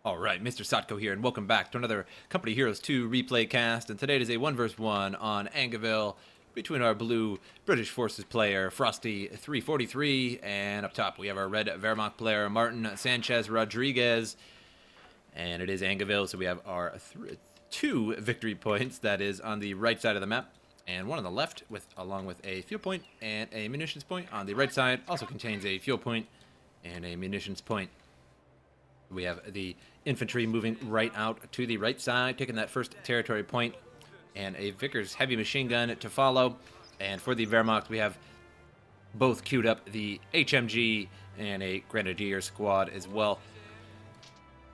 All right, MrSotko here, and welcome back to another Company Heroes 2 replay cast. And today it is a 1v1 on Angoville between our blue British Forces player Frosty343, and up top we have our red Wehrmacht player Martin Sanchez Rodriguez. And it is Angoville, so we have our two victory points. That is on the right side of the map, and one on the left, along with a fuel point and a munitions point. On the right side also contains a fuel point and a munitions point. We have the infantry moving right out to the right side, taking that first territory point, and a Vickers heavy machine gun to follow. And for the Wehrmacht, we have both queued up the HMG and a Grenadier squad as well.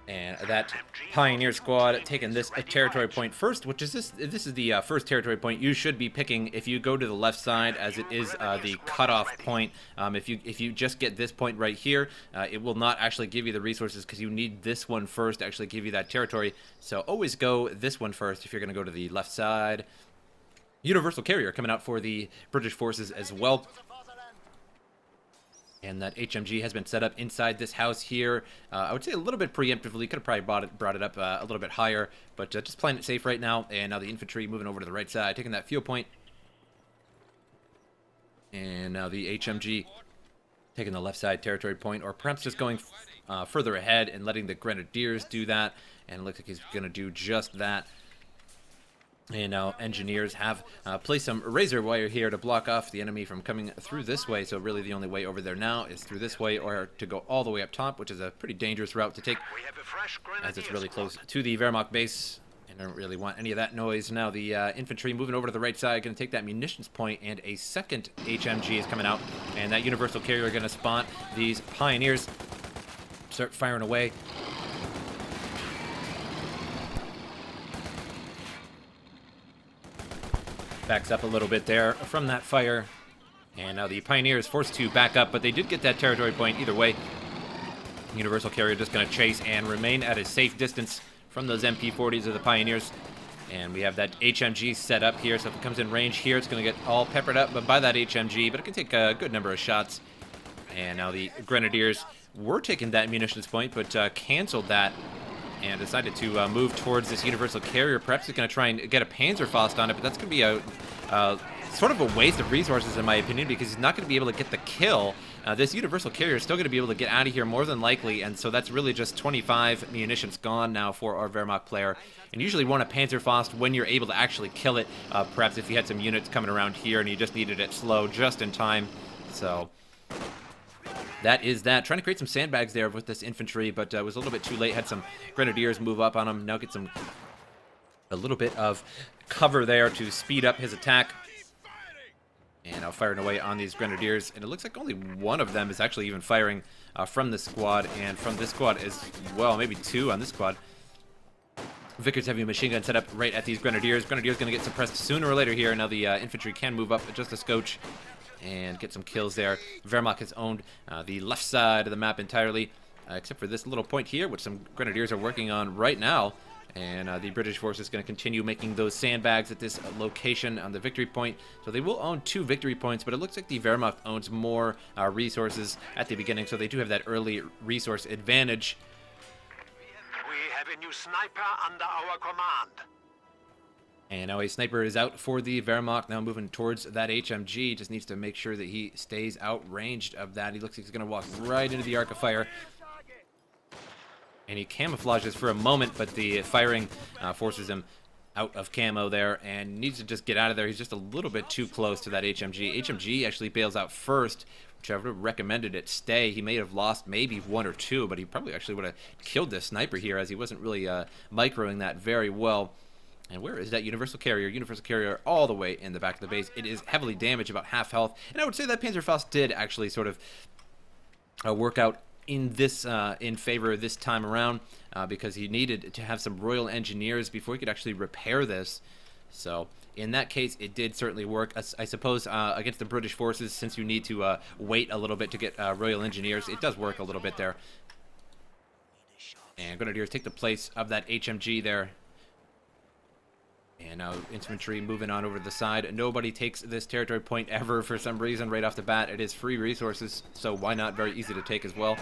And that Pioneer squad taking this territory point first, which is this is the first territory point you should be picking if you go to the left side, as it is the cutoff point. If you just get this point right here, it will not actually give you the resources, because you need this one first to actually give you that territory. So always go this one first if you're going to go to the left side. Universal Carrier coming out for the British forces as well. And that HMG has been set up inside this house here. I would say a little bit preemptively. Could have probably brought it up a little bit higher, but just playing it safe right now. And now the infantry moving over to the right side, taking that fuel point. And now the HMG taking the left side territory point, or perhaps just going further ahead and letting the Grenadiers do that. And it looks like he's going to do just that. And now engineers have placed some razor wire here to block off the enemy from coming through this way. So really the only way over there now is through this way, or to go all the way up top, which is a pretty dangerous route to take, as it's really close to the Wehrmacht base. And I don't really want any of that noise. Now the infantry moving over to the right side, going to take that munitions point, and a second HMG is coming out. And that Universal Carrier going to spawn these Pioneers. Start firing away. Backs up a little bit there from that fire, and now the Pioneers forced to back up, but they did get that territory point either way. Universal Carrier just going to chase and remain at a safe distance from those MP40s of the Pioneers. And we have that HMG set up here, so if it comes in range here, it's going to get all peppered up by that HMG, but it can take a good number of shots. And now the Grenadiers were taking that munitions point, but canceled that and decided to move towards this Universal Carrier. Perhaps he's going to try and get a Panzerfaust on it, but that's going to be a sort of a waste of resources, in my opinion, because he's not going to be able to get the kill. This Universal Carrier is still going to be able to get out of here more than likely, and so that's really just 25 munitions gone now for our Wehrmacht player. And usually want a Panzerfaust when you're able to actually kill it, perhaps if you had some units coming around here and you just needed it slow just in time. So that is that. Trying to create some sandbags there with this infantry, but was a little bit too late. Had some Grenadiers move up on him. Now get a little bit of cover there to speed up his attack. And now firing away on these Grenadiers. And it looks like only one of them is actually even firing from this squad. And from this squad as well, maybe two on this squad. Vickers heavy machine gun set up right at these Grenadiers. Grenadiers going to get suppressed sooner or later here. Now the infantry can move up just a scotch and get some kills there. Wehrmacht has owned the left side of the map entirely, except for this little point here, which some Grenadiers are working on right now. And the British force is going to continue making those sandbags at this location on the victory point. So they will own 2 victory points, but it looks like the Wehrmacht owns more resources at the beginning, so they do have that early resource advantage. We have a new sniper under our command. And now a sniper is out for the Wehrmacht, now moving towards that HMG. Just needs to make sure that he stays outranged of that. He looks like he's going to walk right into the arc of fire. And he camouflages for a moment, but the firing forces him out of camo there and needs to just get out of there. He's just a little bit too close to that HMG. HMG actually bails out first, which I would have recommended it stay. He may have lost maybe 1 or 2, but he probably actually would have killed this sniper here, as he wasn't really microing that very well. And where is that Universal Carrier? Universal Carrier all the way in the back of the base. It is heavily damaged, about half health. And I would say that Panzerfaust did actually sort of work out in this in favor this time around, because he needed to have some Royal Engineers before he could actually repair this. So in that case, it did certainly work. I suppose against the British forces, since you need to wait a little bit to get Royal Engineers, it does work a little bit there. And Grenadiers take the place of that HMG there. And now infantry moving on over to the side. Nobody takes this territory point ever for some reason right off the bat. It is free resources, so why not? Very easy to take as well.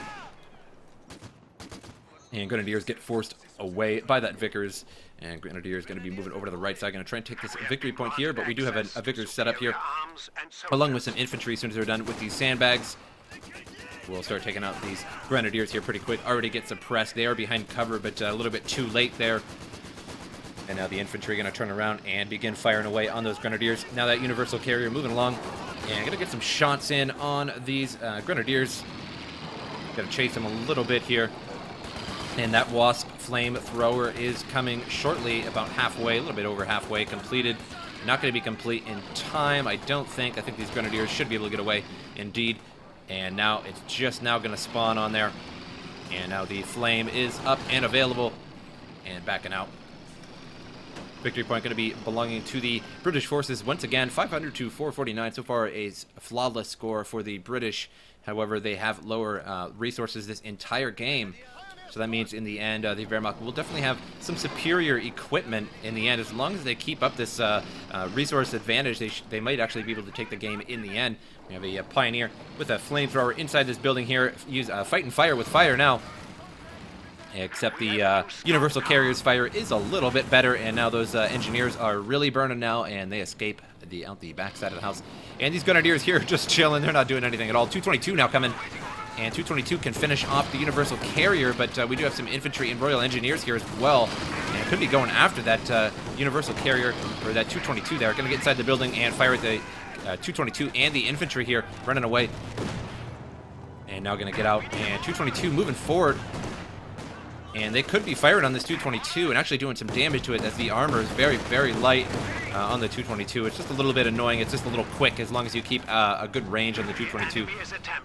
And Grenadiers get forced away by that Vickers. And Grenadiers going to be moving over to the right side. Going to try and take this victory point here. But we do have a Vickers set up here, along with some infantry as soon as they're done with these sandbags. We'll start taking out these Grenadiers here pretty quick. Already get suppressed. They are behind cover, but a little bit too late there. And now the infantry going to turn around and begin firing away on those Grenadiers. Now that Universal Carrier moving along. And going to get some shots in on these Grenadiers. Got to chase them a little bit here. And that Wasp flamethrower is coming shortly, about halfway, a little bit over halfway completed. Not going to be complete in time, I don't think. I think these Grenadiers should be able to get away, indeed. And now it's just now going to spawn on there. And now the flame is up and available. And backing out. Victory point going to be belonging to the British forces once again. 500 to 449. So far a flawless score for the British. However, they have lower resources this entire game. So that means in the end, the Wehrmacht will definitely have some superior equipment in the end. As long as they keep up this resource advantage, they might actually be able to take the game in the end. We have a Pioneer with a flamethrower inside this building here. Use fight and fire with fire now. Except the Universal Carrier's fire is a little bit better, and now those engineers are really burning now, and they escape out the backside of the house. And these Grenadiers here are just chilling. They're not doing anything at all. 222 now coming. And 222 can finish off the Universal Carrier, but we do have some infantry and Royal Engineers here as well. And could be going after that Universal Carrier, or that 222 there. Going to get inside the building and fire at the 222 and the infantry here, running away. And now going to get out. And 222 moving forward. And they could be firing on this 222 and actually doing some damage to it, as the armor is very, very light on the 222. It's just a little bit annoying. It's just a little quick as long as you keep a good range on the 222.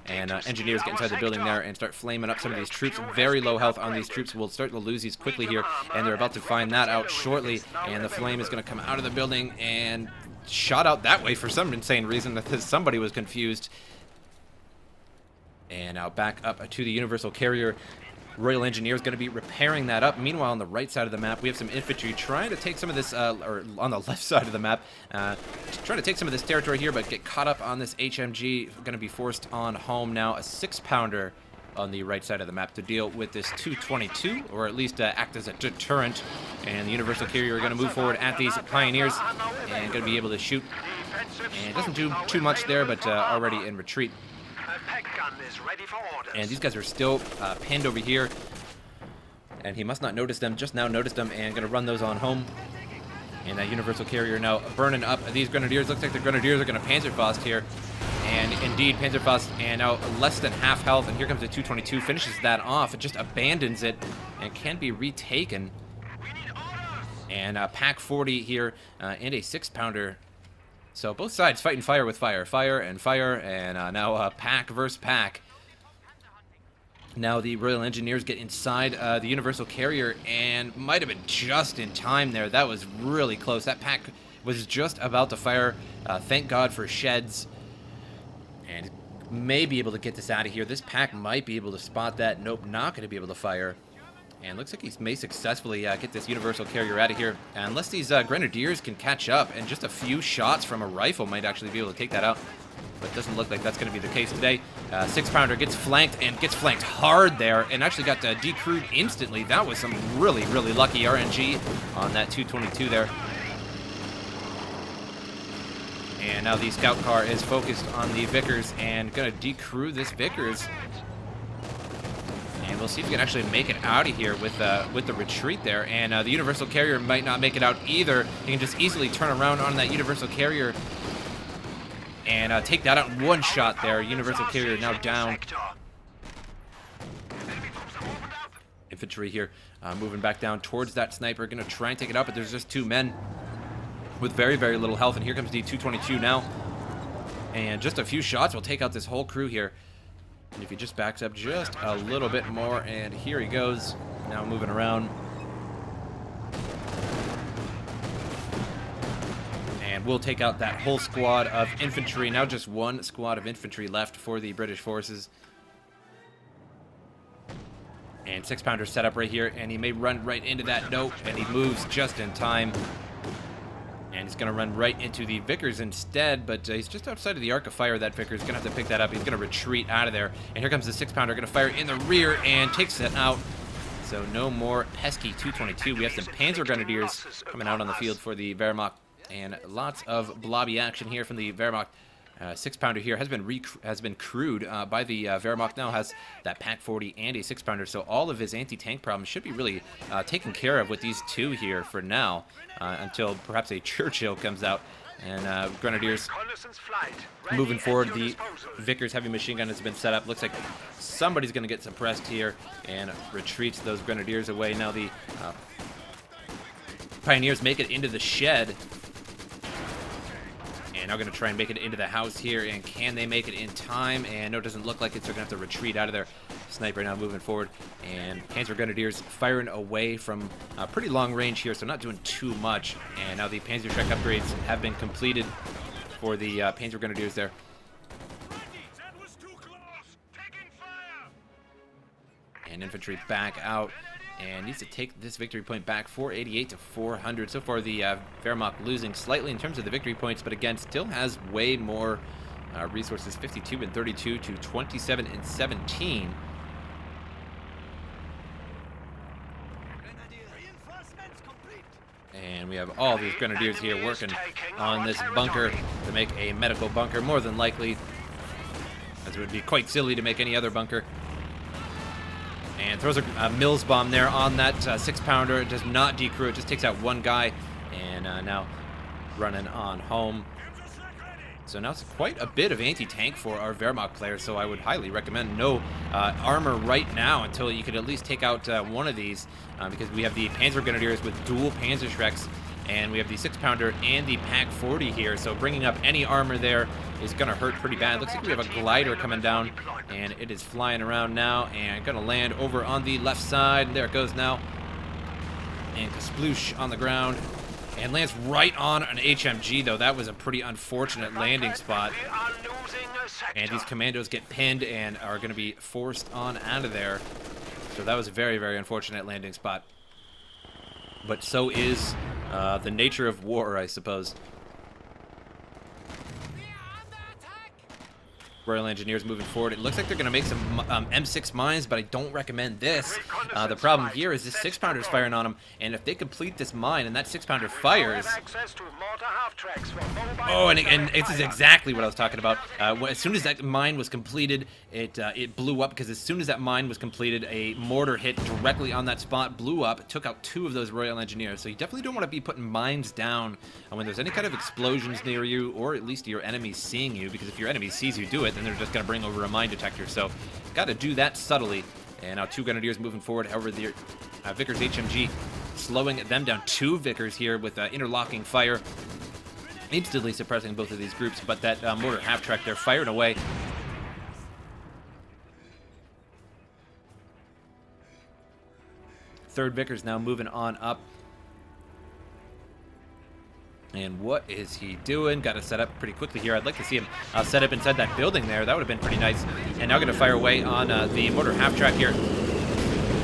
And engineers get inside the building there and start flaming up some of these troops. Very low health on these troops. We'll start to lose these quickly here, and they're about to find that out shortly. And the flame is going to come out of the building and shot out that way for some insane reason that somebody was confused. And now back up to the Universal Carrier. Royal Engineer is going to be repairing that up. Meanwhile, on the right side of the map, we have some infantry trying to take some of this, or on the left side of the map, trying to take some of this territory here, but get caught up on this HMG. Going to be forced on home now. A 6-pounder on the right side of the map to deal with this 222, or at least act as a deterrent. And the Universal Carrier are going to move forward at these Pioneers and going to be able to shoot. And it doesn't do too much there, but already in retreat. And these guys are still pinned over here. And he must not notice them, just now noticed them, and going to run those on home. And that Universal Carrier now burning up these Grenadiers. Looks like the Grenadiers are going to Panzerfaust here. And indeed, Panzerfaust, and now less than half health. And here comes the 222, finishes that off. It just abandons it and can be retaken. And Pack 40 here and a 6-pounder. So both sides fighting fire with fire. Fire, and now pack versus pack. Now the Royal Engineers get inside the Universal Carrier, and might have been just in time there. That was really close. That pack was just about to fire. Thank God for sheds. And may be able to get this out of here. This pack might be able to spot that. Nope, not going to be able to fire. And looks like he may successfully get this Universal Carrier out of here. Unless these Grenadiers can catch up, and just a few shots from a rifle might actually be able to take that out. But it doesn't look like that's going to be the case today. 6-pounder gets flanked, and gets flanked hard there, and actually got decrewed instantly. That was some really, really lucky RNG on that 222 there. And now the scout car is focused on the Vickers, and going to decrew this Vickers. And we'll see if we can actually make it out of here with the retreat there. And the Universal Carrier might not make it out either. You can just easily turn around on that Universal Carrier and take that out in one shot there. Universal Carrier now down. Infantry here moving back down towards that sniper. Going to try and take it out, but there's just 2 men with very, very little health. And here comes the 222 now. And just a few shots will take out this whole crew here. And if he just backs up just a little bit more, and here he goes, now moving around. And we'll take out that whole squad of infantry. Now just 1 squad of infantry left for the British forces. And 6-pounder set up right here, and he may run right into that. Nope, and he moves just in time. And he's going to run right into the Vickers instead, but he's just outside of the arc of fire. That Vickers going to have to pick that up. He's going to retreat out of there. And here comes the 6-pounder, going to fire in the rear and takes it out. So no more pesky 222. We have some Panzer Grenadiers coming out on the field for the Wehrmacht, and lots of blobby action here from the Wehrmacht. 6-pounder here has been crewed by the Wehrmacht. Now has that Pack 40 and a 6-pounder, so all of his anti-tank problems should be really taken care of with these two here for now, until perhaps a Churchill comes out. And Grenadiers moving forward. The Vickers heavy machine gun has been set up. Looks like somebody's going to get suppressed here and retreats those Grenadiers away. Now the Pioneers make it into the shed. And now going to try and make it into the house here. And can they make it in time? And no, it doesn't look like it. So they're going to have to retreat out of there. Sniper now moving forward. And Panzer Grenadiers firing away from pretty long range here. So not doing too much. And now the Panzerschreck upgrades have been completed for the Panzer Grenadiers there. And infantry back out. And needs to take this victory point back, 488 to 400. So far, the Wehrmacht losing slightly in terms of the victory points, but again, still has way more resources, 52 and 32 to 27 and 17. And we have all these Grenadiers here working on this bunker to make a medical bunker, more than likely, as it would be quite silly to make any other bunker. And throws a Mills bomb there on that 6-pounder. It does not decrew. It just takes out one guy. And now running on home. So now it's quite a bit of anti-tank for our Wehrmacht players. So I would highly recommend no armor right now until you could at least take out one of these. Because we have the Panzer Grenadiers with dual Panzerschrecks. And we have the 6-pounder and the Pack 40 here. So bringing up any armor there is going to hurt pretty bad. Looks like we have a glider coming down, and it is flying around now and going to land over on the left side. There it goes now. And kasploosh on the ground. And lands right on an HMG, though. That was a pretty unfortunate landing spot. And these commandos get pinned and are going to be forced on out of there. So that was a very, very unfortunate landing spot. But so is the nature of war, I suppose. Royal Engineers moving forward. It looks like they're going to make some M6 mines, but I don't recommend this. The problem here is this 6-pounder is firing on them, and if they complete this mine and that 6-pounder fires... Oh, and this is exactly what I was talking about. As soon as that mine was completed, it blew up, because as soon as that mine was completed, a mortar hit directly on that spot, blew up, took out 2 of those Royal Engineers. So you definitely don't want to be putting mines down when there's any kind of explosions near you, or at least your enemies seeing you, because if your enemy sees you do it, then they're just going to bring over a mine detector. So got to do that subtly. And now 2 Grenadiers moving forward. However, the Vickers HMG slowing them down. 2 Vickers here with interlocking fire, instantly suppressing both of these groups. But that mortar half-track there firing away. Third Vickers now moving on up. And what is he doing? Got to set up pretty quickly here. I'd like to see him set up inside that building there. That would have been pretty nice. And now going to fire away on the mortar half-track here.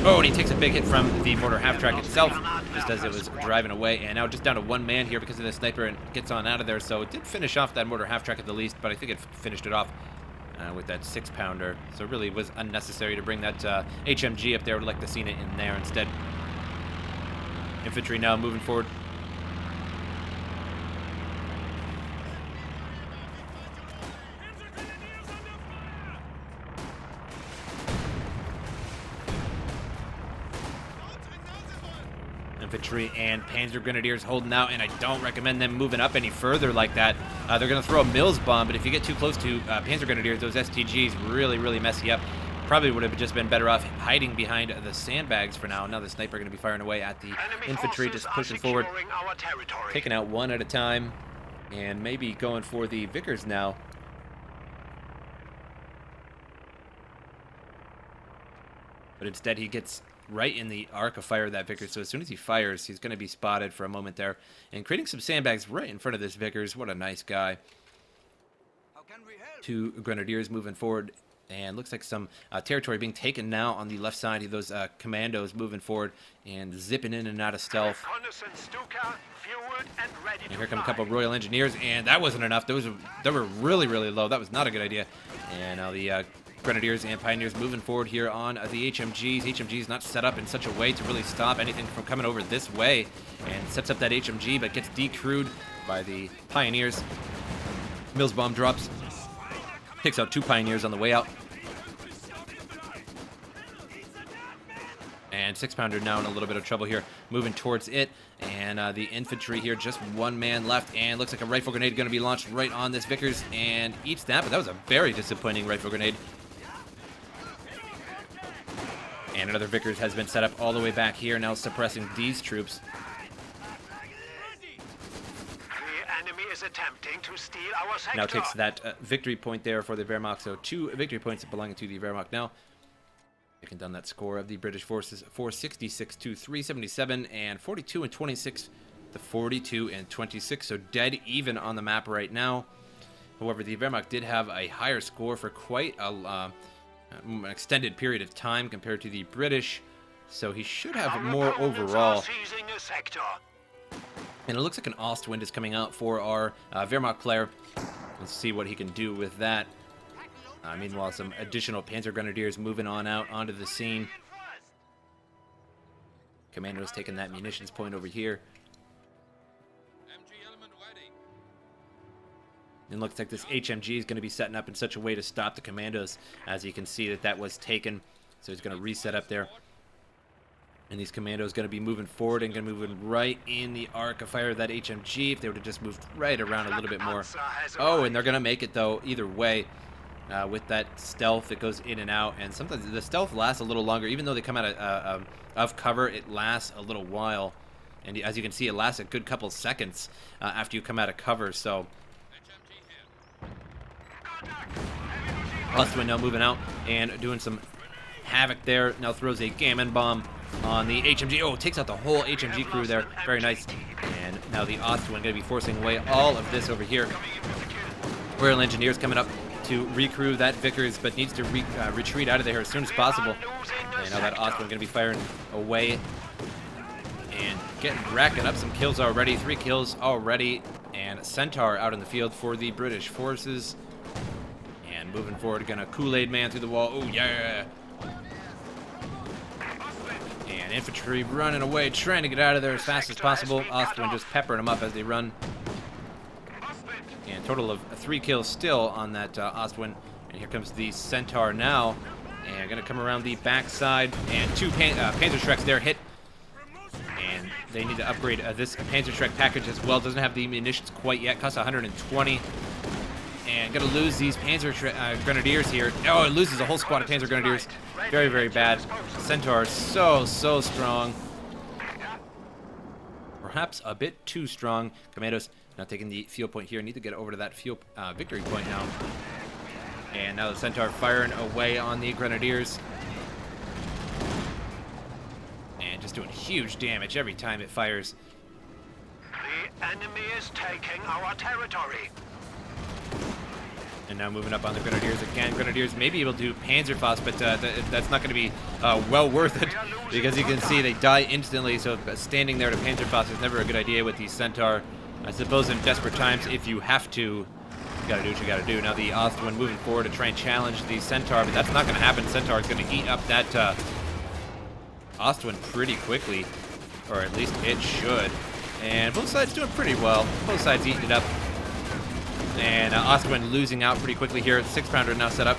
Oh, and he takes a big hit from the mortar half-track itself, just as it was driving away. And now just down to 1 man here because of the sniper, and gets on out of there. So it did finish off that mortar half-track at the least, but I think it finished it off with that 6-pounder. So it really was unnecessary to bring that HMG up there. I would like to have seen it in there instead. Infantry now moving forward. Infantry and Panzer Grenadiers holding out, and I don't recommend them moving up any further like that. They're going to throw a Mills bomb, but if you get too close to Panzer Grenadiers, those STGs really mess you up. Probably would have just been better off hiding behind the sandbags for now. Now the sniper going to be firing away at the infantry, just pushing forward, taking out 1 at a time, and maybe going for the Vickers now. But instead he gets right in the arc of fire of that Vickers. So as soon as he fires, he's going to be spotted for a moment there. And creating some sandbags right in front of this Vickers. What a nice guy. 2 Grenadiers moving forward. And looks like some territory being taken now on the left side of those commandos moving forward and zipping in and out of stealth. And here come a couple of Royal Engineers, and that wasn't enough. They were really low. That was not a good idea. And now the Grenadiers and Pioneers moving forward here on the HMGs. HMGs not set up in such a way to really stop anything from coming over this way, and sets up that HMG, but gets decrewed by the Pioneers. Mills bomb drops, takes out 2 Pioneers on the way out. And 6-pounder now in a little bit of trouble here, moving towards it. And the infantry here, just 1 man left. And looks like a rifle grenade going to be launched right on this Vickers and eats that. But that was a very disappointing rifle grenade. And another Vickers has been set up all the way back here, now suppressing these troops. The enemy is attempting to steal our sector. Now takes that victory point there for the Wehrmacht. So 2 victory points belonging to the Wehrmacht now. Taking down that score of the British forces, 466 to 377, and 42 and 26 to 42 and 26. So dead even on the map right now. However, the Wehrmacht did have a higher score for quite an extended period of time compared to the British. So he should have more overall. And it looks like an Ostwind is coming out for our Wehrmacht player. Let's see what he can do with that. Meanwhile, some additional Panzer Grenadiers moving on out onto the scene. Commando's taking that munitions point over here. And looks like this HMG is going to be setting up in such a way to stop the Commandos. As you can see that was taken. So he's going to reset up there. And these Commandos going to be moving forward and going to move right in the arc of fire of that HMG. If they would have just moved right around a little bit more. Oh, and they're going to make it though, either way. With that stealth that goes in and out, and sometimes the stealth lasts a little longer. Even though they come out of cover, it lasts a little while, and as you can see, it lasts a good couple seconds after you come out of cover. So Ostwind now moving out and doing some havoc there. Now throws a gammon bomb on the HMG. Oh, takes out the whole HMG crew there. Very nice. And now the Ostwind going to be forcing away all of this over here. Royal Engineers coming up to recrew that Vickers, but needs to retreat out of there as soon as possible. And now that Ostwind going to be firing away and racking up some kills already. 3 kills already, and Centaur out in the field for the British forces. And moving forward, gonna Kool-Aid man through the wall. Oh yeah! And infantry running away, trying to get out of there as fast as possible. Ostwind just peppering them up as they run. And total of 3 kills still on that Ostwind. And here comes the Centaur now. And going to come around the backside. And 2 Panzerschrecks there hit. And they need to upgrade this Panzerschreck package as well. Doesn't have the munitions quite yet. Costs 120. And going to lose these Panzer Grenadiers here. Oh, it loses a whole squad of Panzer Grenadiers. Very, very bad. Centaur so strong. Perhaps a bit too strong. Commandos now taking the field point here. Need to get over to that field victory point now. And now the Centaur firing away on the Grenadiers. And just doing huge damage every time it fires. The enemy is taking our territory. And now moving up on the Grenadiers again. Grenadiers may be able to do Panzerfaust, but that's not going to be well worth it. Because you can see they die instantly, so standing there to Panzerfaust is never a good idea with these Centaur. I suppose in desperate times, if you have to, you gotta do what you gotta do. Now the Ostwind moving forward to try and challenge the Centaur, but that's not gonna happen. Centaur is gonna eat up that Ostwind pretty quickly, or at least it should. And both sides doing pretty well. Both sides eating it up. And Ostwind losing out pretty quickly here. 6-pounder now set up.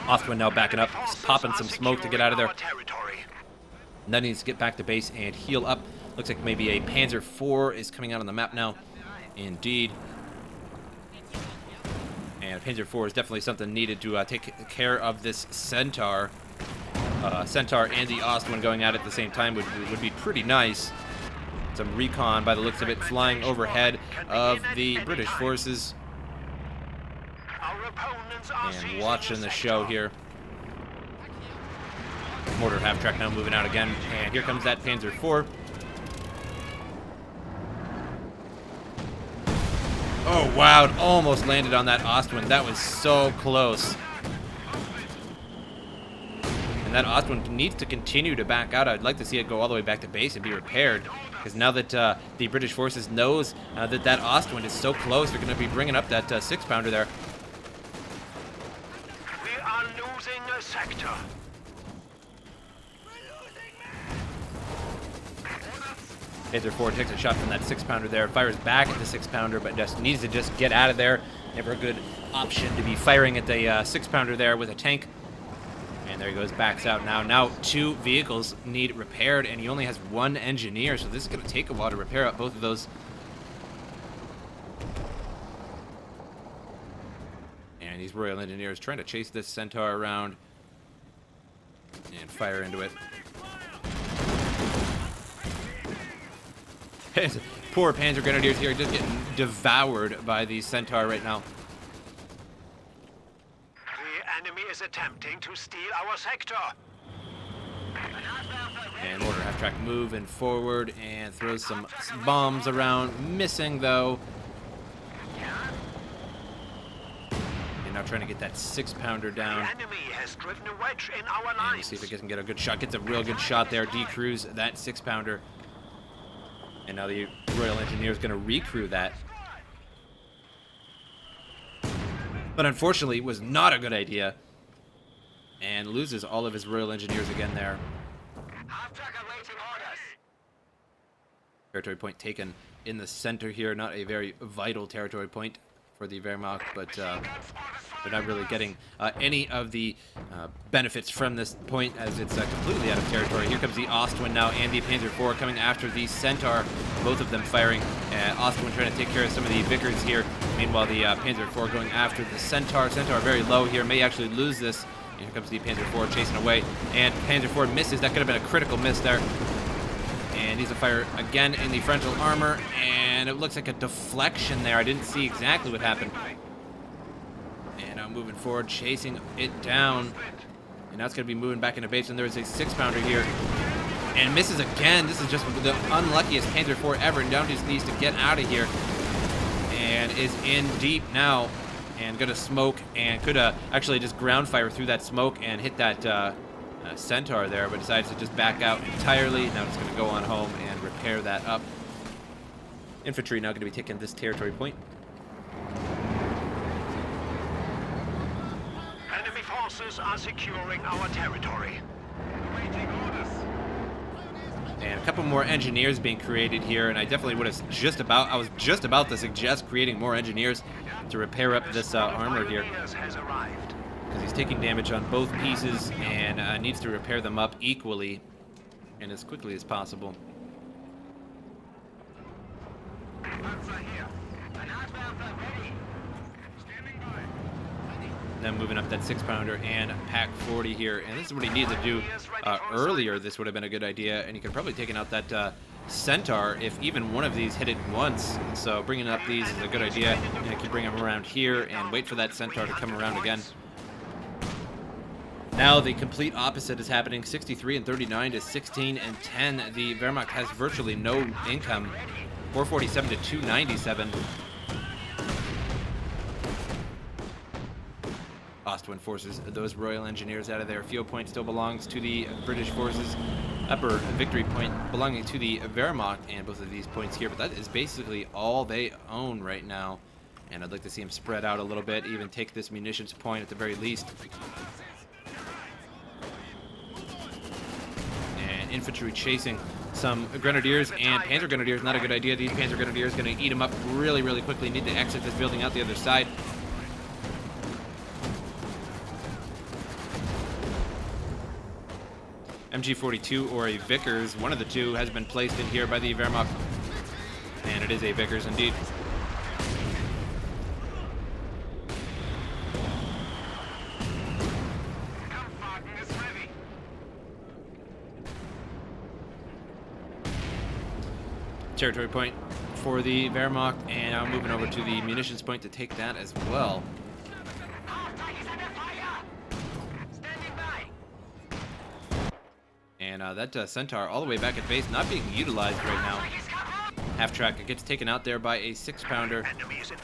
Ostwind now backing up, popping some smoke to get out of there. And then needs to get back to base and heal up. Looks like maybe a Panzer IV is coming out on the map now. Indeed. And Panzer IV is definitely something needed to take care of this Centaur. Centaur and the Ostwind going at it at the same time would be pretty nice. Some recon by the looks of it flying overhead of the British forces. And watching the show here. Mortar half-track now moving out again. And here comes that Panzer IV. Oh, wow. It almost landed on that Ostwind. That was so close. And And that Ostwind needs to continue to back out. I'd like to see it go all the way back to base and be repaired. Because now that the British forces knows that Ostwind is so close, they're going to be bringing up that 6-pounder there. We are losing a sector. Panzer IV takes a shot from that 6-pounder there, fires back at the 6-pounder, but just needs to just get out of there. Never a good option to be firing at the 6-pounder there with a tank. And there he goes, backs out now. Now 2 vehicles need repaired, and he only has 1 engineer, so this is going to take a while to repair up both of those. And these Royal Engineers trying to chase this Centaur around and fire into it. Poor Panzer Grenadiers here just getting devoured by the Centaur right now. The enemy is attempting to steal our sector. And Mortar half-track moving forward and throws some bombs around, missing though. And now trying to get that 6-pounder down. The enemy has driven a wedge in our And lines. we'll see if it can get a good shot. Gets a real good shot there. Decrews that 6-pounder. And now the Royal Engineer is going to recrew that. But unfortunately, it was not a good idea. And loses all of his Royal Engineers again there. Territory point taken in the center here. Not a very vital territory point for the Wehrmacht, but they're not really getting any of the benefits from this point as it's completely out of territory. Here comes the Ostwind now and the Panzer IV coming after the Centaur, both of them firing. Ostwind trying to take care of some of the Vickers here. Meanwhile, the Panzer IV going after the Centaur. Centaur very low here, may actually lose this. And here comes the Panzer IV chasing away, and Panzer IV misses. That could have been a critical miss there. And needs to fire again in the frontal armor, and it looks like a deflection there. I didn't see exactly what happened. And now moving forward, chasing it down. And now it's going to be moving back into base, and there's a 6-pounder here. And misses again. This is just the unluckiest Panzer IV ever, and now just needs to get out of here. And is in deep now, and going to smoke, and could actually just ground fire through that smoke and hit that Centaur there, but decides to just back out entirely. Now it's going to go on home and repair that up. Infantry now going to be taking this territory point. Enemy forces are securing our territory. Awaiting orders. And a couple more engineers being created here, and I definitely would have I was just about to suggest creating more engineers to repair up this armor here. Has arrived. Because he's taking damage on both pieces and needs to repair them up equally and as quickly as possible. Then moving up that 6-pounder and Pack 40 here, and this is what he needs to do earlier. This would have been a good idea, and he could probably taken out that Centaur if even one of these hit it once. So bringing up these is a good idea, and I can bring them around here and wait for that Centaur to come around again. Now the complete opposite is happening. 63 and 39 to 16 and 10. The Wehrmacht has virtually no income. 447 to 297. Ostwind forces those Royal Engineers out of there. Field point still belongs to the British forces. Upper victory point belonging to the Wehrmacht, and both of these points here. But that is basically all they own right now. And I'd like to see them spread out a little bit, even take this munitions point at the very least. Infantry chasing some Grenadiers, and Panzer Grenadiers, not a good idea. These Panzer Grenadiers going to eat them up really, really quickly. Need to exit this building out the other side. MG42 or a Vickers, one of the two, has been placed in here by the Wehrmacht. And it is a Vickers indeed. Territory point for the Wehrmacht, and I'm moving over to the munitions point to take that as well. And that Centaur all the way back at base, not being utilized right now. Half-track, it gets taken out there by a 6-pounder.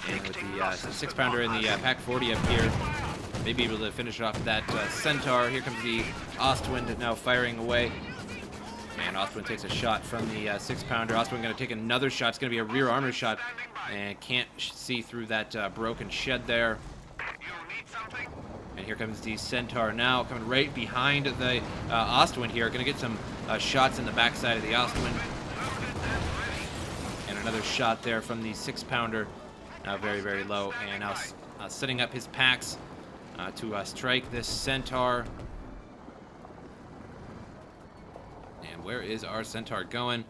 And with the 6-pounder and the Pack 40 up here, maybe able to finish off that Centaur. Here comes the Ostwind now firing away. And Ostwind takes a shot from the 6-pounder. Ostwind going to take another shot. It's going to be a rear armor shot. And can't see through that broken shed there. And here comes the Centaur now, coming right behind the Ostwind here. Going to get some shots in the backside of the Ostwind. And another shot there from the 6-pounder. Now very, very low. And now setting up his packs to strike this Centaur. And where is our Centaur going?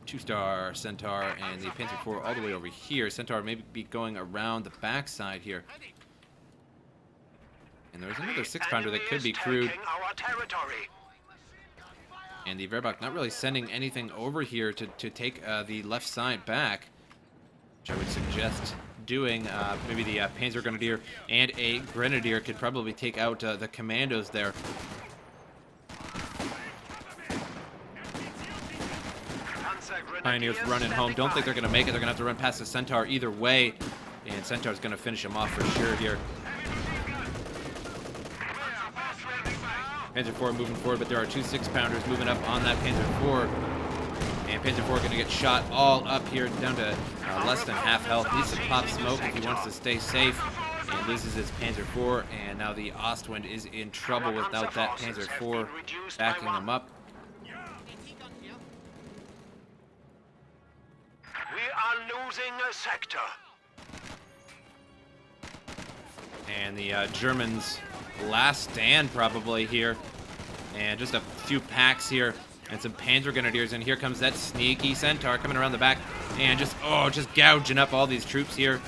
2-star Centaur and the Panzer IV all the way over here. Centaur may be going around the backside here. And there's another 6-pounder that could be crewed. And the Wehrmacht not really sending anything over here to take the left side back, which I would suggest doing. Maybe the Panzer Grenadier and a Grenadier could probably take out the commandos there. Pioneers running home. Don't think they're going to make it. They're going to have to run past the Centaur either way. And Centaur's going to finish him off for sure here. Panzer IV moving forward, but there are 2 6-pounders moving up on that Panzer IV. And Panzer IV going to get shot all up here, down to less than half health. Needs to pop smoke if he wants to stay safe. And loses his Panzer IV. And now the Ostwind is in trouble without that Panzer IV backing him up. We are losing a sector. And the Germans' last stand probably here. And just a few packs here. And some Panzer Grenadiers. And here comes that sneaky Centaur coming around the back. And just gouging up all these troops here.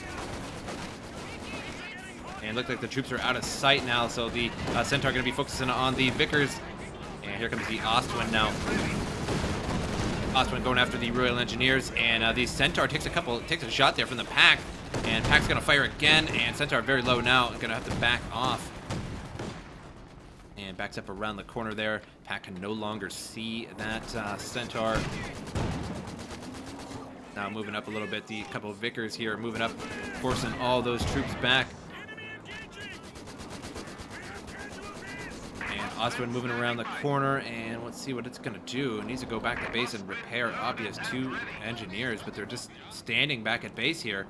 And look like the troops are out of sight now. So the Centaur going to be focusing on the Vickers. And here comes the Ostwind now. Ostwind going after the Royal Engineers. And the Centaur takes a shot there from the pack. And pack's going to fire again. And Centaur very low now. Going to have to back off. And backs up around the corner there. Pack can no longer see that Centaur. Now moving up a little bit. The couple of Vickers here moving up, forcing all those troops back. And Ostwind moving around the corner. And let's see what it's going to do. It needs to go back to base and repair obvious 2 engineers. But they're just standing back at base here.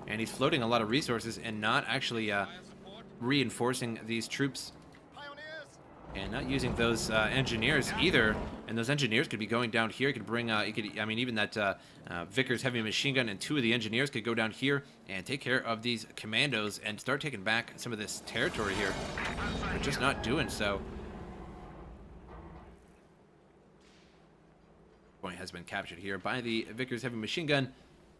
And he's floating a lot of resources and not actually reinforcing these troops. And not using those engineers either. And those engineers could be going down here. He could bring, even that Vickers heavy machine gun and 2 of the engineers could go down here and take care of these commandos and start taking back some of this territory here. They're just not doing so. Point has been captured here by the Vickers heavy machine gun.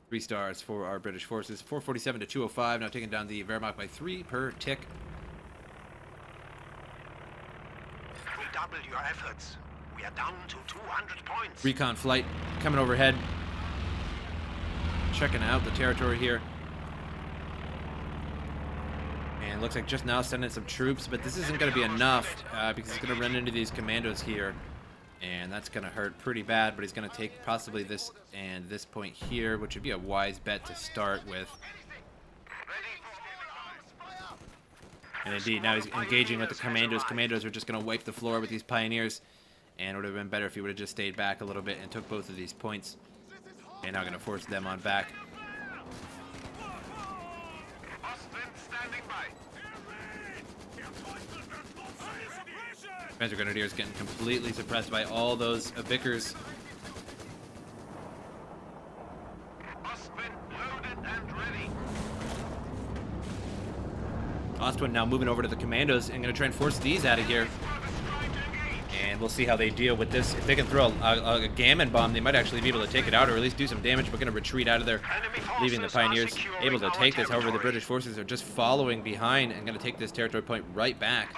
3 stars for our British forces. 447 to 205. Now taking down the Wehrmacht by 3 per tick. Double your efforts. We are down to 200 points. Recon flight coming overhead. Checking out the territory here. And looks like just now sending some troops, but this isn't going to be enough because he's going to run into these commandos here. And that's going to hurt pretty bad, but he's going to take possibly this and this point here, which would be a wise bet to start with. And indeed, now he's engaging with the commandos. Commandos are just going to wipe the floor with these pioneers. And it would have been better if he would have just stayed back a little bit and took both of these points. And now going to force them on back. Panzer Grenadiers getting completely suppressed by all those Vickers. Ostwind now moving over to the commandos and going to try and force these out of here. And we'll see how they deal with this. If they can throw a gammon bomb, they might actually be able to take it out or at least do some damage. We're going to retreat out of there, leaving the Pioneers able to take this. However, the British forces are just following behind and going to take this territory point right back.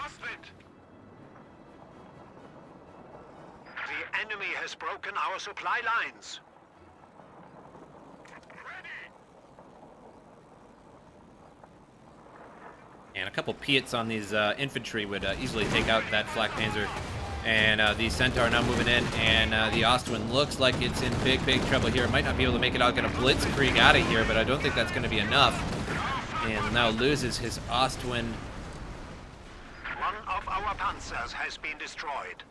The enemy has broken our supply lines. And a couple Piats on these infantry would easily take out that Flak Panzer. And the Centaur now moving in, and the Ostwind looks like it's in big, big trouble here. Might not be able to make it out. Going to blitzkrieg out of here, but I don't think that's going to be enough. And now loses his Ostwind Panzers has been destroyed.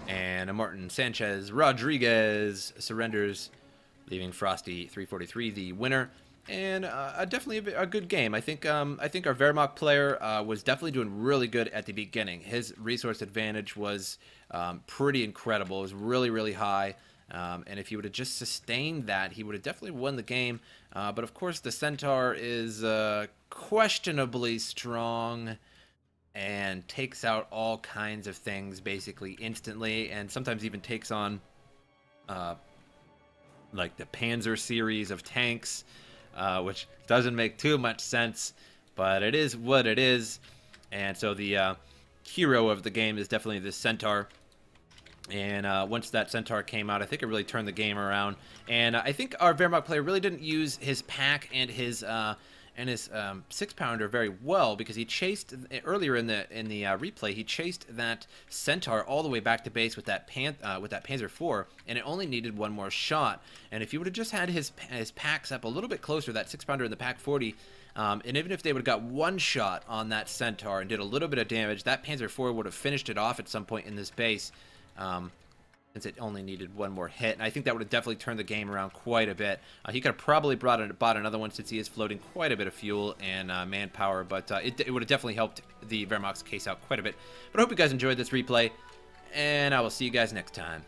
And a Martin Sanchez Rodriguez surrenders, leaving Frosty343 the winner. And definitely a good game. I think our Wehrmacht player was definitely doing really good at the beginning. His resource advantage was pretty incredible. It was really, really high. And if he would have just sustained that, he would have definitely won the game. But of course, the Centaur is questionably strong and takes out all kinds of things basically instantly, and sometimes even takes on like the Panzer series of tanks, which doesn't make too much sense, but it is what it is. And so the hero of the game is definitely the Centaur. And once that Centaur came out, I think it really turned the game around. And I think our Wehrmacht player really didn't use his pack and his 6-pounder very well, because he chased earlier in the replay. He chased that Centaur all the way back to base with that Panzer IV, and it only needed one more shot. And if he would have just had his packs up a little bit closer, that 6-pounder and the Pack 40. And even if they would have got one shot on that Centaur and did a little bit of damage, that Panzer IV would have finished it off at some point in this base. Since it only needed one more hit. And I think that would have definitely turned the game around quite a bit. He could have probably bought another one, since he is floating quite a bit of fuel and manpower, but it would have definitely helped the Wehrmacht's case out quite a bit. But I hope you guys enjoyed this replay, and I will see you guys next time.